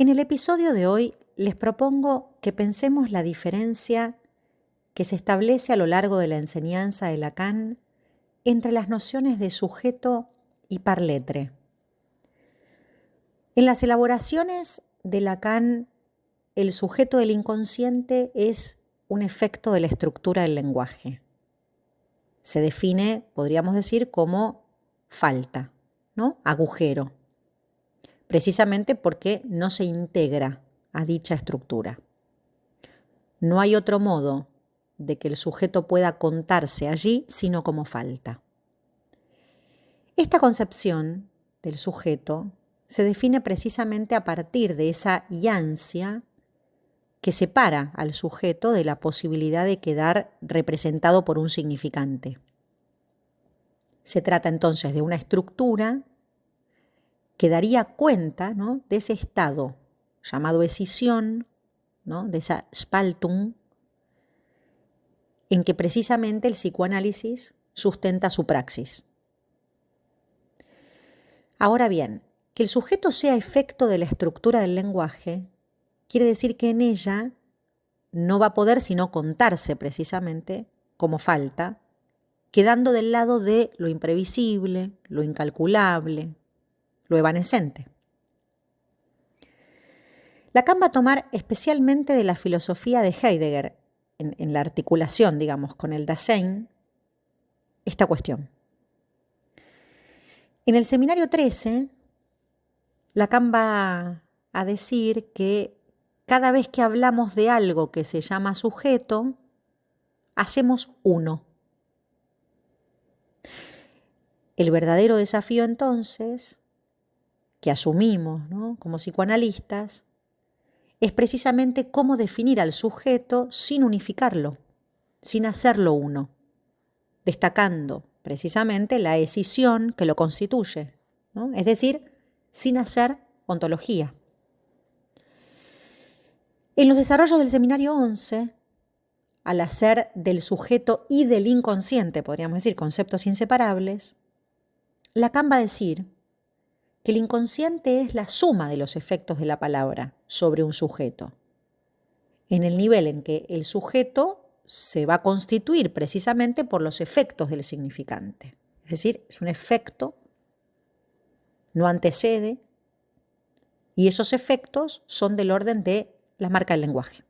En el episodio de hoy les propongo que pensemos la diferencia que se establece a lo largo de la enseñanza de Lacan entre las nociones de sujeto y parletre. En las elaboraciones de Lacan, el sujeto del inconsciente es un efecto de la estructura del lenguaje. Se define, podríamos decir, como falta, ¿no? Agujero, precisamente porque no se integra a dicha estructura. No hay otro modo de que el sujeto pueda contarse allí sino como falta. Esta concepción del sujeto se define precisamente a partir de esa iancia que separa al sujeto de la posibilidad de quedar representado por un significante. Se trata entonces de una estructura que daría cuenta, ¿no?, de ese estado llamado escisión, ¿no?, de esa Spaltung, en que precisamente el psicoanálisis sustenta su praxis. Ahora bien, que el sujeto sea efecto de la estructura del lenguaje quiere decir que en ella no va a poder sino contarse precisamente como falta, quedando del lado de lo imprevisible, lo incalculable, lo evanescente. Lacan va a tomar especialmente de la filosofía de Heidegger, en la articulación, digamos, con el Dasein, esta cuestión. En el seminario 13, Lacan va a decir que cada vez que hablamos de algo que se llama sujeto, hacemos uno. El verdadero desafío entonces, que asumimos, ¿no?, como psicoanalistas, es precisamente cómo definir al sujeto sin unificarlo, sin hacerlo uno, destacando precisamente la escisión que lo constituye, ¿no?, es decir, sin hacer ontología. En los desarrollos del seminario 11, al hacer del sujeto y del inconsciente, podríamos decir, conceptos inseparables, Lacan va a decir que el inconsciente es la suma de los efectos de la palabra sobre un sujeto, en el nivel en que el sujeto se va a constituir precisamente por los efectos del significante. Es decir, es un efecto, no antecede, y esos efectos son del orden de la marca del lenguaje.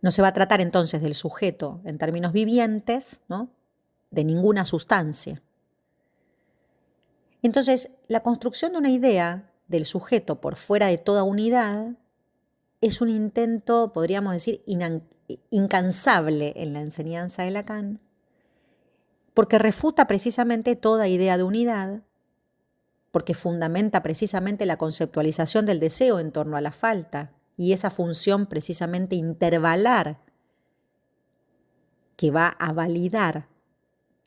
No se va a tratar entonces del sujeto en términos vivientes, ¿no?, de ninguna sustancia. Entonces, la construcción de una idea del sujeto por fuera de toda unidad es un intento, podríamos decir, incansable en la enseñanza de Lacan, porque refuta precisamente toda idea de unidad, porque fundamenta precisamente la conceptualización del deseo en torno a la falta y esa función precisamente intervalar que va a validar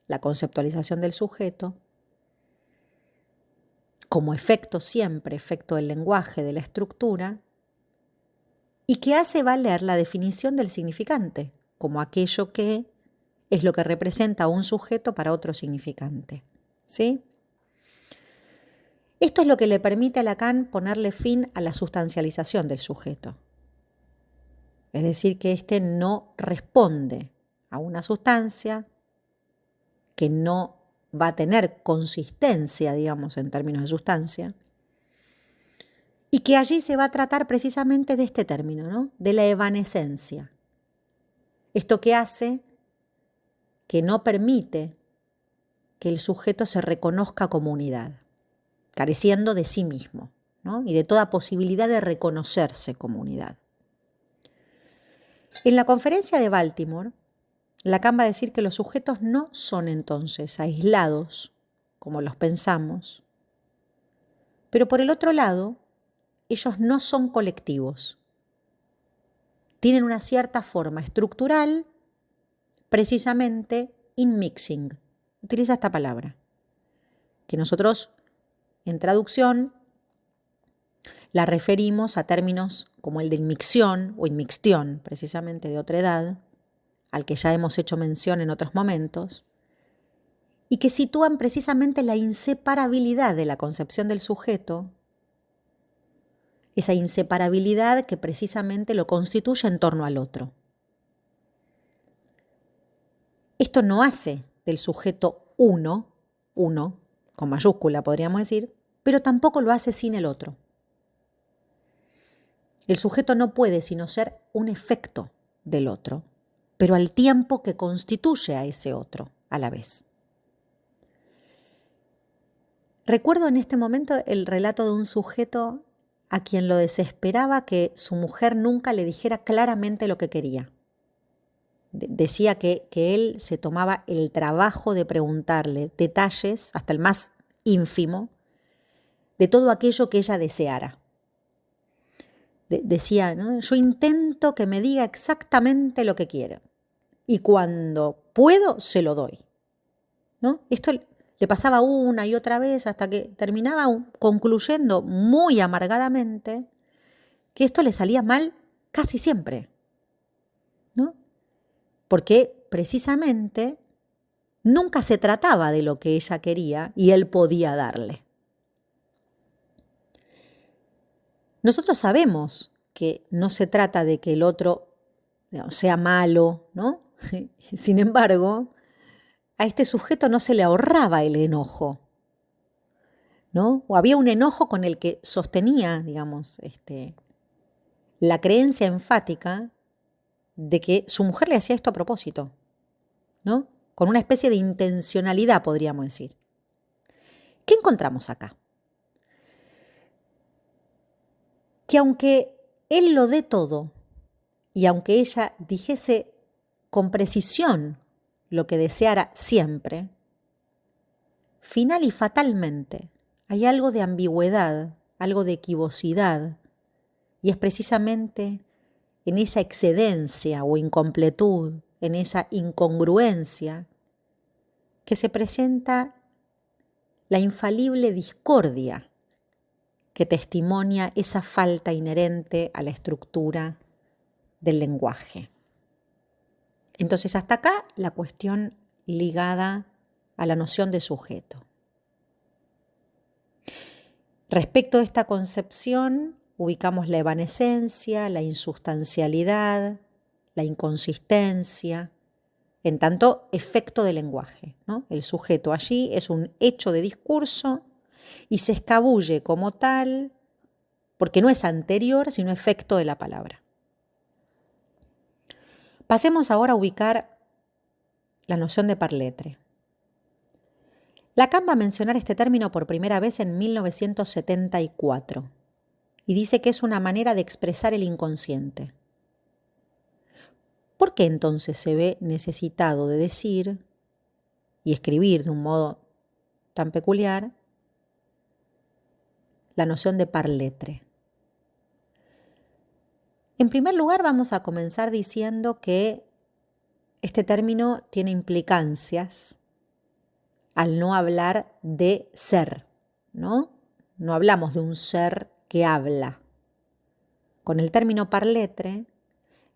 la conceptualización del sujeto como efecto siempre, efecto del lenguaje, de la estructura, y que hace valer la definición del significante como aquello que es lo que representa a un sujeto para otro significante, ¿sí? Esto es lo que le permite a Lacan ponerle fin a la sustancialización del sujeto. Es decir, que éste no responde a una sustancia, que no va a tener consistencia, digamos, en términos de sustancia, y que allí se va a tratar precisamente de este término, ¿no?, de la evanescencia. Esto que hace que no permite que el sujeto se reconozca como unidad, careciendo de sí mismo, ¿no?, y de toda posibilidad de reconocerse como unidad. En la conferencia de Baltimore, Lacan va a decir que los sujetos no son entonces aislados, como los pensamos, pero por el otro lado, ellos no son colectivos. Tienen una cierta forma estructural, precisamente inmixing. Utiliza esta palabra, que nosotros en traducción la referimos a términos como el de inmixción o inmixtión, precisamente de otra edad, al que ya hemos hecho mención en otros momentos, y que sitúan precisamente la inseparabilidad de la concepción del sujeto esa inseparabilidad que precisamente lo constituye en torno al otro. Esto no hace del sujeto uno con mayúscula podríamos decir, pero tampoco lo hace sin el otro. El sujeto no puede sino ser un efecto del otro, pero al tiempo que constituye a ese otro a la vez. Recuerdo en este momento el relato de un sujeto a quien lo desesperaba que su mujer nunca le dijera claramente lo que quería. Decía que él se tomaba el trabajo de preguntarle detalles, hasta el más ínfimo, de todo aquello que ella deseara. Decía, ¿no? Yo intento que me diga exactamente lo que quiere y cuando puedo se lo doy, ¿no? Esto le pasaba una y otra vez hasta que terminaba concluyendo muy amargadamente que esto le salía mal casi siempre, ¿no? Porque precisamente nunca se trataba de lo que ella quería y él podía darle. Nosotros sabemos que no se trata de que el otro sea malo, ¿no? Sin embargo, a este sujeto no se le ahorraba el enojo, ¿no? O había un enojo con el que sostenía, digamos, la creencia enfática de que su mujer le hacía esto a propósito, ¿no? Con una especie de intencionalidad, podríamos decir. ¿Qué encontramos acá? Que aunque él lo dé todo y aunque ella dijese con precisión lo que deseara siempre, final y fatalmente hay algo de ambigüedad, algo de equivocidad, y es precisamente en esa excedencia o incompletud, en esa incongruencia, que se presenta la infalible discordia que testimonia esa falta inherente a la estructura del lenguaje. Entonces, hasta acá la cuestión ligada a la noción de sujeto. Respecto a esta concepción, ubicamos la evanescencia, la insustancialidad, la inconsistencia, en tanto efecto del lenguaje, ¿no? El sujeto allí es un hecho de discurso y se escabulle como tal porque no es anterior, sino efecto de la palabra. Pasemos ahora a ubicar la noción de parletre. Lacan va a mencionar este término por primera vez en 1974 y dice que es una manera de expresar el inconsciente. ¿Por qué entonces se ve necesitado de decir y escribir de un modo tan peculiar la noción de parletre? En primer lugar, vamos a comenzar diciendo que este término tiene implicancias al no hablar de ser, ¿no? No hablamos de un ser que habla. Con el término parletre,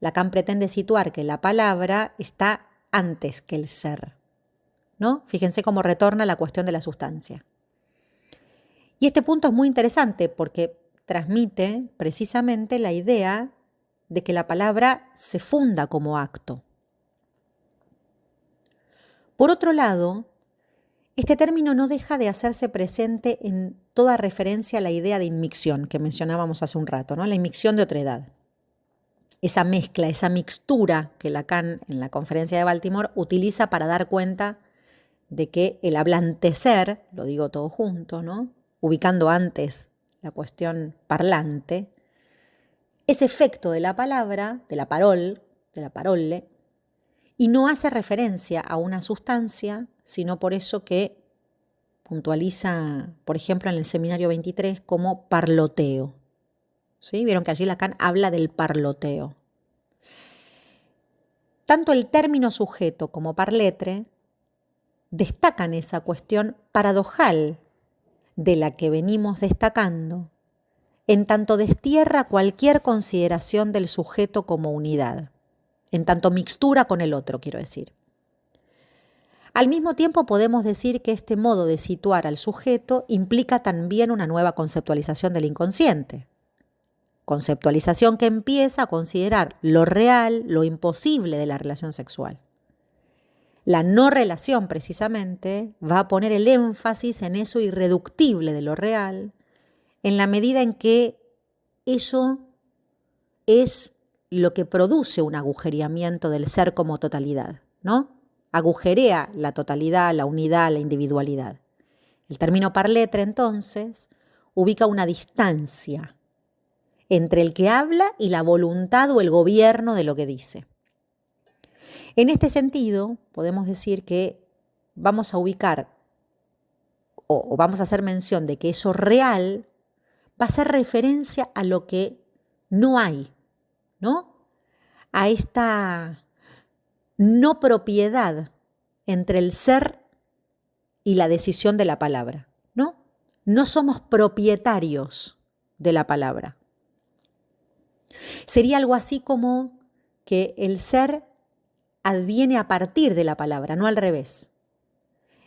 Lacan pretende situar que la palabra está antes que el ser, ¿no? Fíjense cómo retorna la cuestión de la sustancia. Y este punto es muy interesante porque transmite precisamente la idea de que la palabra se funda como acto. Por otro lado, este término no deja de hacerse presente en toda referencia a la idea de inmixción que mencionábamos hace un rato, ¿no? La inmixción de otredad. Esa mezcla, esa mixtura que Lacan en la conferencia de Baltimore utiliza para dar cuenta de que el hablante ser, lo digo todo junto, ¿no? Ubicando antes la cuestión parlante, es efecto de la palabra, de la parole, y no hace referencia a una sustancia, sino por eso que puntualiza, por ejemplo, en el seminario 23 como parloteo. ¿Sí? Vieron que allí Lacan habla del parloteo. Tanto el término sujeto como parletre destacan esa cuestión paradojal de la que venimos destacando, en tanto destierra cualquier consideración del sujeto como unidad, en tanto mixtura con el otro, quiero decir. Al mismo tiempo podemos decir que este modo de situar al sujeto implica también una nueva conceptualización del inconsciente. Conceptualización que empieza a considerar lo real, lo imposible de la relación sexual. La no relación, precisamente, va a poner el énfasis en eso irreductible de lo real, en la medida en que eso es lo que produce un agujereamiento del ser como totalidad, ¿no? Agujerea la totalidad, la unidad, la individualidad. El término par lettre, entonces, ubica una distancia entre el que habla y la voluntad o el gobierno de lo que dice. En este sentido, podemos decir que vamos a ubicar o vamos a hacer mención de que eso real va a ser referencia a lo que no hay, ¿no? A esta no propiedad entre el ser y la decisión de la palabra, ¿no? No somos propietarios de la palabra. Sería algo así como que el ser adviene a partir de la palabra, no al revés.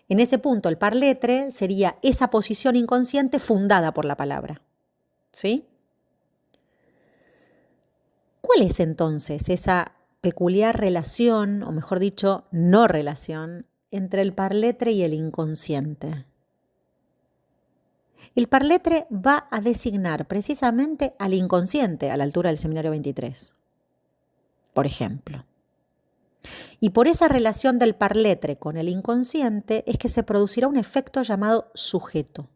En ese punto, el par lettre sería esa posición inconsciente fundada por la palabra. ¿Sí? ¿Cuál es entonces esa peculiar relación, o mejor dicho, no relación, entre el par lettre y el inconsciente? El par lettre va a designar precisamente al inconsciente a la altura del seminario 23, por ejemplo. Y por esa relación del par lettre con el inconsciente es que se producirá un efecto llamado sujeto.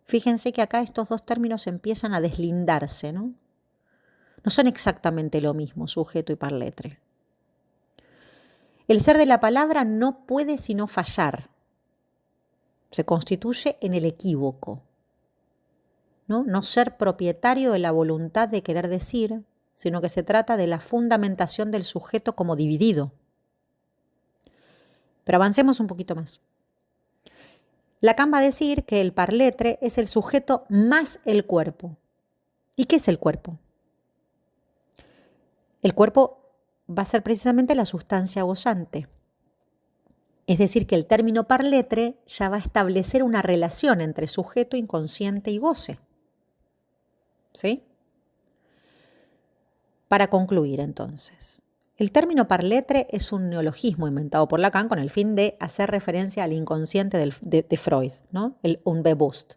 Fíjense que acá estos dos términos empiezan a deslindarse, ¿no? No son exactamente lo mismo, sujeto y par lettre. El ser de la palabra no puede sino fallar. Se constituye en el equívoco, ¿no? No ser propietario de la voluntad de querer decir, sino que se trata de la fundamentación del sujeto como dividido. Pero avancemos un poquito más. Lacan va a decir que el par lettre es el sujeto más el cuerpo. ¿Y qué es el cuerpo? El cuerpo va a ser precisamente la sustancia gozante. Es decir, que el término par lettre ya va a establecer una relación entre sujeto, inconsciente y goce. ¿Sí? Para concluir, entonces, el término par lettre es un neologismo inventado por Lacan con el fin de hacer referencia al inconsciente de Freud, ¿no? El Unbewusst,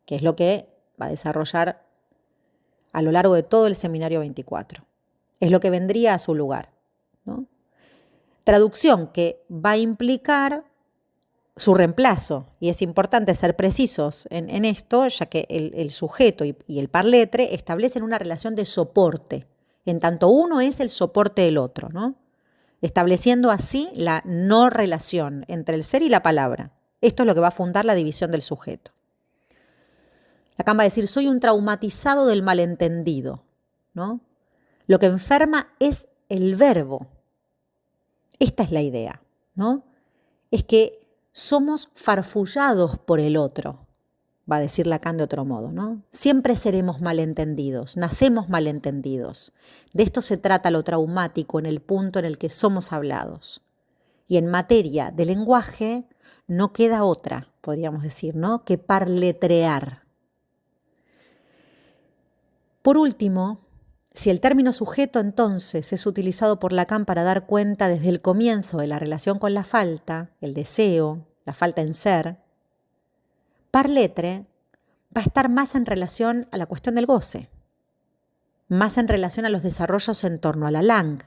que es lo que va a desarrollar a lo largo de todo el seminario 24. Es lo que vendría a su lugar, ¿no? Traducción que va a implicar su reemplazo, y es importante ser precisos en esto, ya que el sujeto y el par lettre establecen una relación de soporte, en tanto uno es el soporte del otro, ¿no? Estableciendo así la no relación entre el ser y la palabra. Esto es lo que va a fundar la división del sujeto. Lacan va a decir, soy un traumatizado del malentendido, ¿no? Lo que enferma es el verbo. Esta es la idea, ¿no? Es que somos farfullados por el otro, va a decir Lacan de otro modo, ¿no? Siempre seremos malentendidos, nacemos malentendidos. De esto se trata lo traumático en el punto en el que somos hablados. Y en materia de lenguaje no queda otra, podríamos decir, ¿no?, que parletrear. Por último, si el término sujeto entonces es utilizado por Lacan para dar cuenta desde el comienzo de la relación con la falta, el deseo, la falta en ser, par lettre va a estar más en relación a la cuestión del goce, más en relación a los desarrollos en torno a la langue.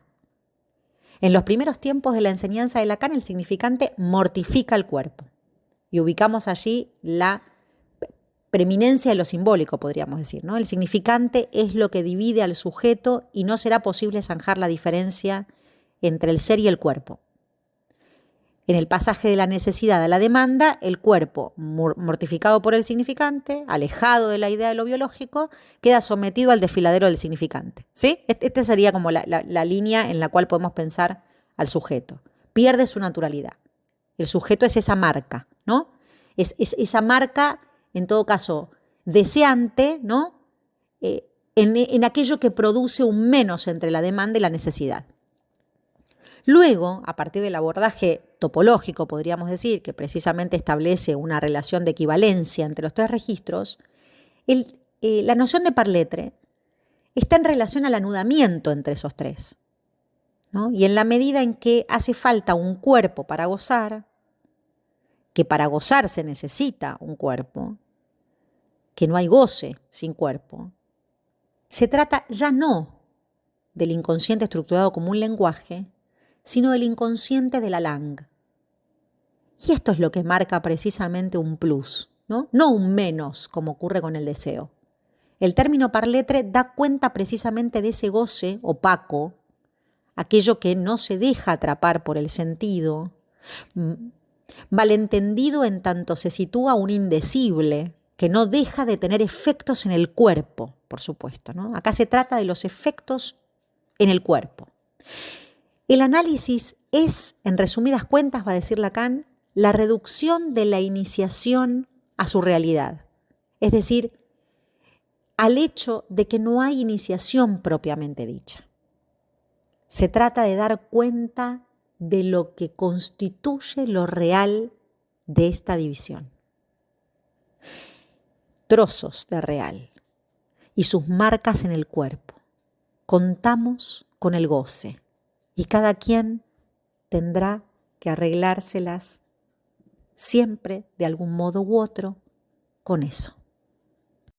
En los primeros tiempos de la enseñanza de Lacan, el significante mortifica el cuerpo. Y ubicamos allí la preeminencia de lo simbólico, podríamos decir, ¿no? El significante es lo que divide al sujeto y no será posible zanjar la diferencia entre el ser y el cuerpo. En el pasaje de la necesidad a la demanda, el cuerpo, mortificado por el significante, alejado de la idea de lo biológico, queda sometido al desfiladero del significante, ¿sí? Esta sería como la línea en la cual podemos pensar al sujeto. Pierde su naturalidad. El sujeto es esa marca, ¿no? Es esa marca, en todo caso, deseante, ¿no? En aquello que produce un menos entre la demanda y la necesidad. Luego, a partir del abordaje topológico, podríamos decir, que precisamente establece una relación de equivalencia entre los tres registros, la noción de par lettre está en relación al anudamiento entre esos tres, ¿no? Y en la medida en que hace falta un cuerpo para gozar, que para gozar se necesita un cuerpo, que no hay goce sin cuerpo, se trata ya no del inconsciente estructurado como un lenguaje, sino del inconsciente de la langue. Y esto es lo que marca precisamente un plus, ¿no? No un menos, como ocurre con el deseo. El término par lettre da cuenta precisamente de ese goce opaco, aquello que no se deja atrapar por el sentido, malentendido en tanto se sitúa un indecible que no deja de tener efectos en el cuerpo, por supuesto, ¿no? Acá se trata de los efectos en el cuerpo. El análisis es, en resumidas cuentas, va a decir Lacan, la reducción de la iniciación a su realidad, es decir, al hecho de que no hay iniciación propiamente dicha. Se trata de dar cuenta de lo que constituye lo real de esta división. Trozos de real y sus marcas en el cuerpo. Contamos con el goce y cada quien tendrá que arreglárselas siempre, de algún modo u otro, con eso.